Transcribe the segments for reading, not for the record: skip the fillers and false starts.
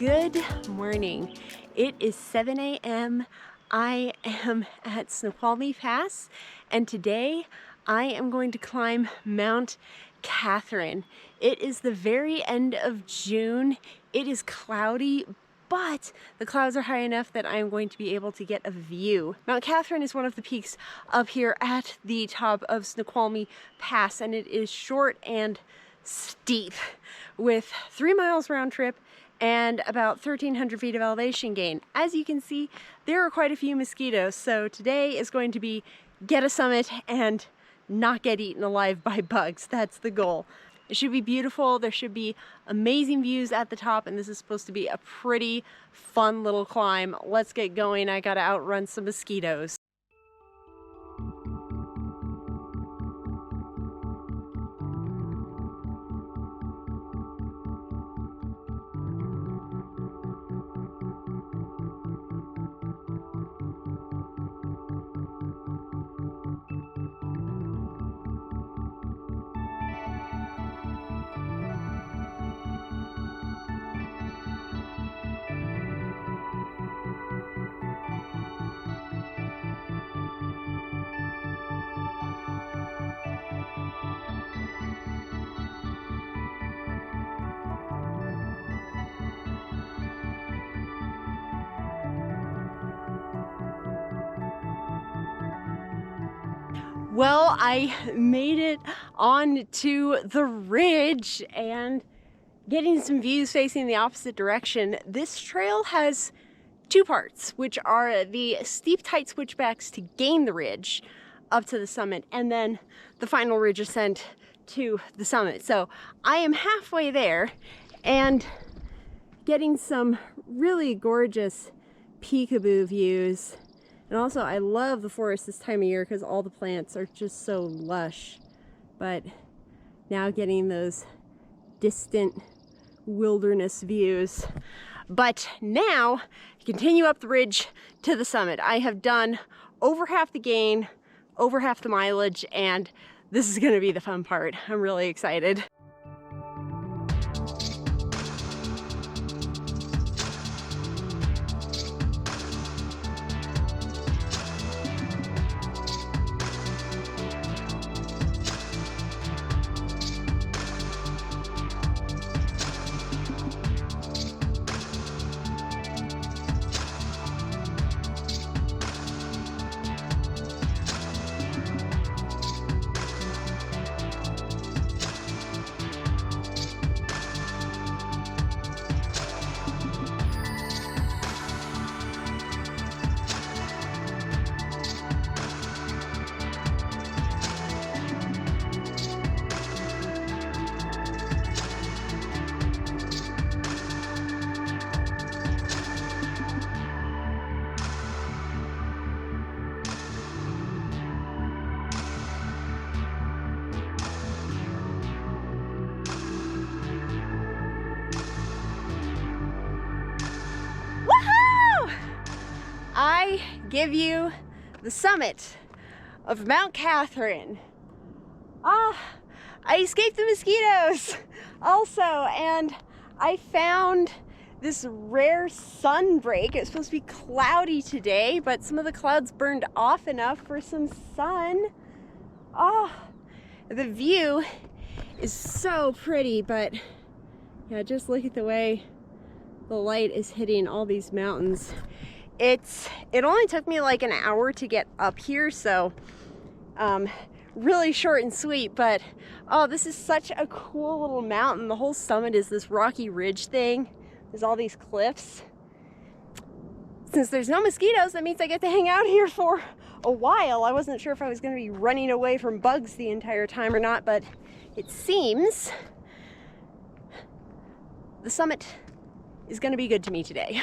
Good morning. It is 7 a.m. I am at Snoqualmie Pass, and today I am going to climb Mount Catherine. It is the very end of June. It is cloudy, but the clouds are high enough that I am going to be able to get a view. Mount Catherine is one of the peaks up here at the top of Snoqualmie Pass, and it is short and steep with 3 miles round trip and about 1,300 feet of elevation gain. As you can see, there are quite a few mosquitoes, so today is going to be get a summit and not get eaten alive by bugs. That's the goal. It should be beautiful. There should be amazing views at the top, and this is supposed to be a pretty fun little climb. Let's get going. I gotta outrun some mosquitoes. Well, I made it on to the ridge and getting some views facing the opposite direction. This trail has two parts, which are the steep, tight switchbacks to gain the ridge up to the summit, and then the final ridge ascent to the summit. So I am halfway there and getting some really gorgeous peekaboo views. And also, I love the forest this time of year because all the plants are just so lush. But now getting those distant wilderness views. But now, continue up the ridge to the summit. I have done over half the gain, over half the mileage, and this is going to be the fun part. I'm really excited. I give you the summit of Mount Catherine. I escaped the mosquitoes also, and I found this rare sun break. It's supposed to be cloudy today, but some of the clouds burned off enough for some sun. The view is so pretty, but yeah, just look at the way the light is hitting all these mountains. It only took me like an hour to get up here, so really short and sweet, but this is such a cool little mountain. The whole summit is this rocky ridge thing. There's all these cliffs. Since there's no mosquitoes, that means I get to hang out here for a while. I wasn't sure if I was going to be running away from bugs the entire time or not, but it seems the summit is going to be good to me today.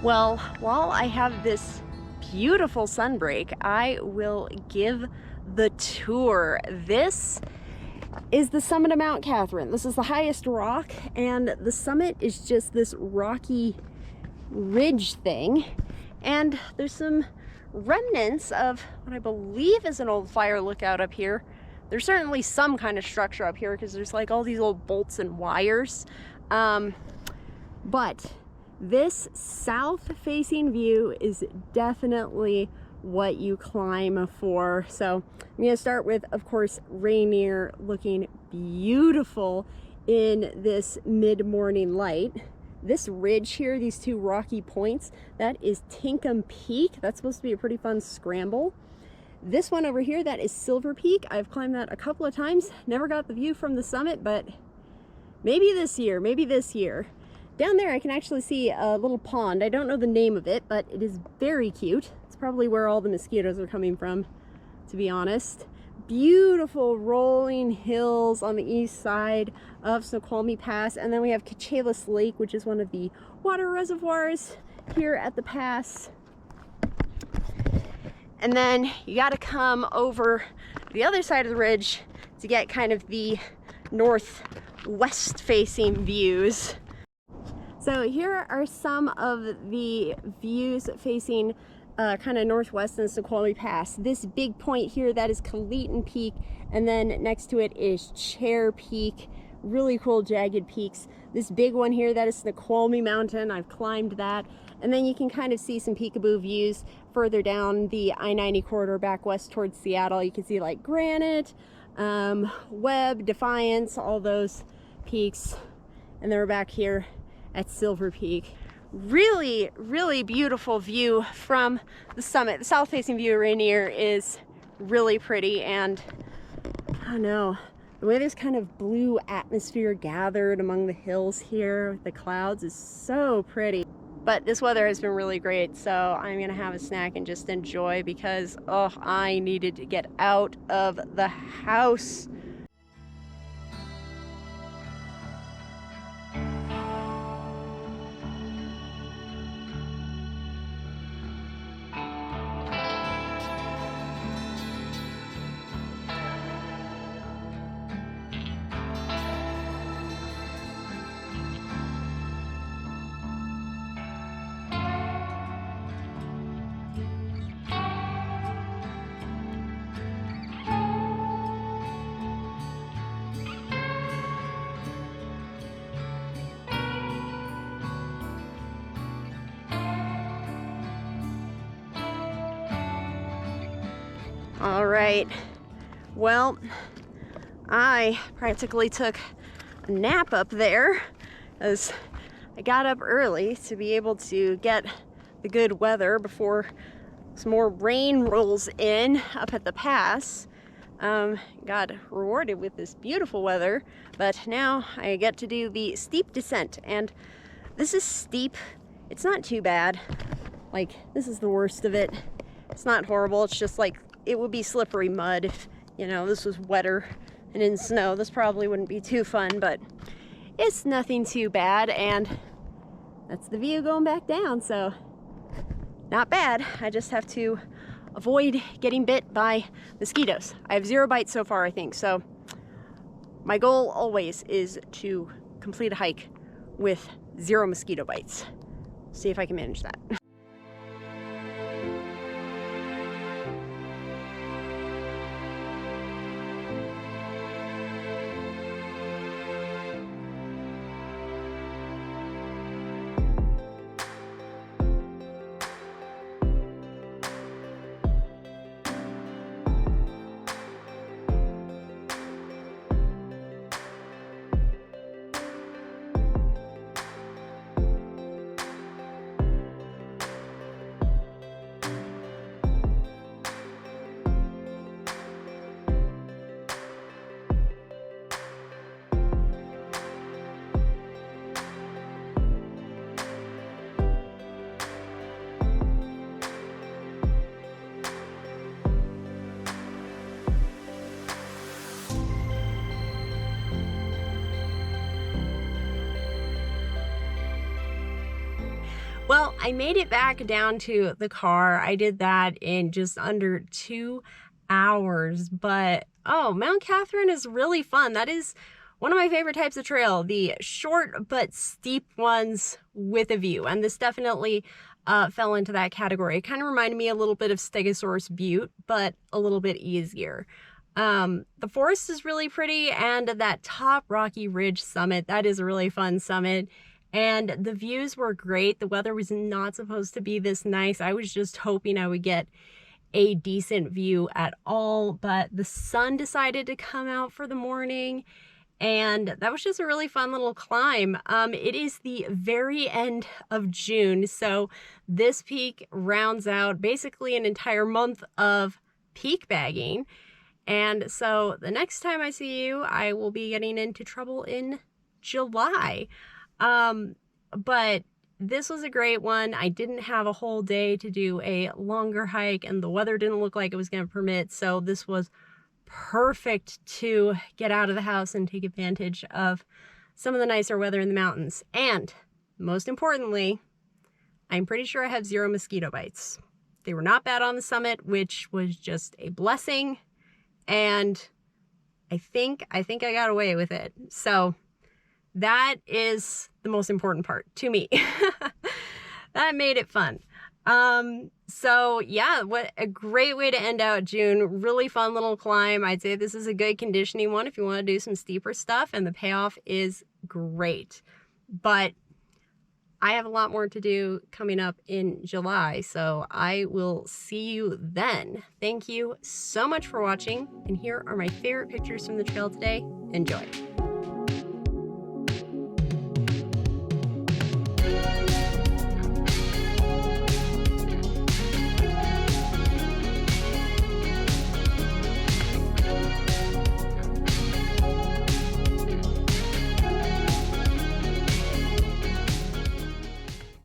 Well, while I have this beautiful sunbreak, I will give the tour. This is the summit of Mount Catherine. This is the highest rock, and the summit is just this rocky ridge thing. And there's some remnants of what I believe is an old fire lookout up here. There's certainly some kind of structure up here because there's like all these old bolts and wires. But this south-facing view is definitely what you climb for. So I'm gonna start with, of course, Rainier, looking beautiful in this mid-morning light. This ridge here, these two rocky points, that is Tinkham Peak. That's supposed to be a pretty fun scramble. This one over here, that is Silver Peak. I've climbed that a couple of times, never got the view from the summit, but maybe this year, maybe this year. Down there I can actually see a little pond. I don't know the name of it, but it is very cute. It's probably where all the mosquitoes are coming from, to be honest. Beautiful rolling hills on the east side of Snoqualmie Pass, and then we have Chehalis Lake, which is one of the water reservoirs here at the pass. And then you got to come over the other side of the ridge to get kind of the northwest facing views. So here are some of the views facing kind of northwest in Snoqualmie Pass. This big point here, that is Colleton Peak, and then next to it is Chair Peak. Really cool jagged peaks. This big one here, that is Snoqualmie Mountain. I've climbed that. And then you can kind of see some peekaboo views further down the I-90 corridor back west towards Seattle. You can see like Granite, Webb, Defiance, all those peaks. And then we're back here at Silver Peak. Really, really beautiful view from the summit. The south-facing view of Rainier is really pretty, and I don't know, the way this kind of blue atmosphere gathered among the hills here with the clouds is so pretty. But this weather has been really great, so I'm gonna have a snack and just enjoy because, oh, I needed to get out of the house. All right, well, I practically took a nap up there as I got up early to be able to get the good weather before some more rain rolls in up at the pass. Got rewarded with this beautiful weather, but now I get to do the steep descent, and this is steep. It's not too bad. Like, this is the worst of it. It's not horrible. It's just like, it would be slippery mud if, you know, this was wetter and in snow. This probably wouldn't be too fun, but it's nothing too bad, and that's the view going back down, so not bad. I just have to avoid getting bit by mosquitoes. I have 0 bites so far, I think, so my goal always is to complete a hike with 0 mosquito bites. See if I can manage that. Well, I made it back down to the car. I did that in just under 2 hours, but oh, Mount Catherine is really fun. That is one of my favorite types of trail, the short but steep ones with a view. And this definitely fell into that category. It kind of reminded me a little bit of Stegosaurus Butte, but a little bit easier. The forest is really pretty, and that top Rocky Ridge summit, that is a really fun summit. And the views were great. The weather was not supposed to be this nice. I was just hoping I would get a decent view at all, but the sun decided to come out for the morning, and that was just a really fun little climb. It is the very end of June, so this peak rounds out basically an entire month of peak bagging. And so the next time I see you, I will be getting into trouble in July. But this was a great one. I didn't have a whole day to do a longer hike, and the weather didn't look like it was going to permit. So this was perfect to get out of the house and take advantage of some of the nicer weather in the mountains. And most importantly, I'm pretty sure I have 0 mosquito bites. They were not bad on the summit, which was just a blessing. And I think I got away with it. So that is the most important part to me. That made it fun. So yeah, what a great way to end out June. Really fun little climb. I'd say this is a good conditioning one if you want to do some steeper stuff, and the payoff is great. But I have a lot more to do coming up in July, so I will see you then. Thank you so much for watching, and here are my favorite pictures from the trail today. Enjoy.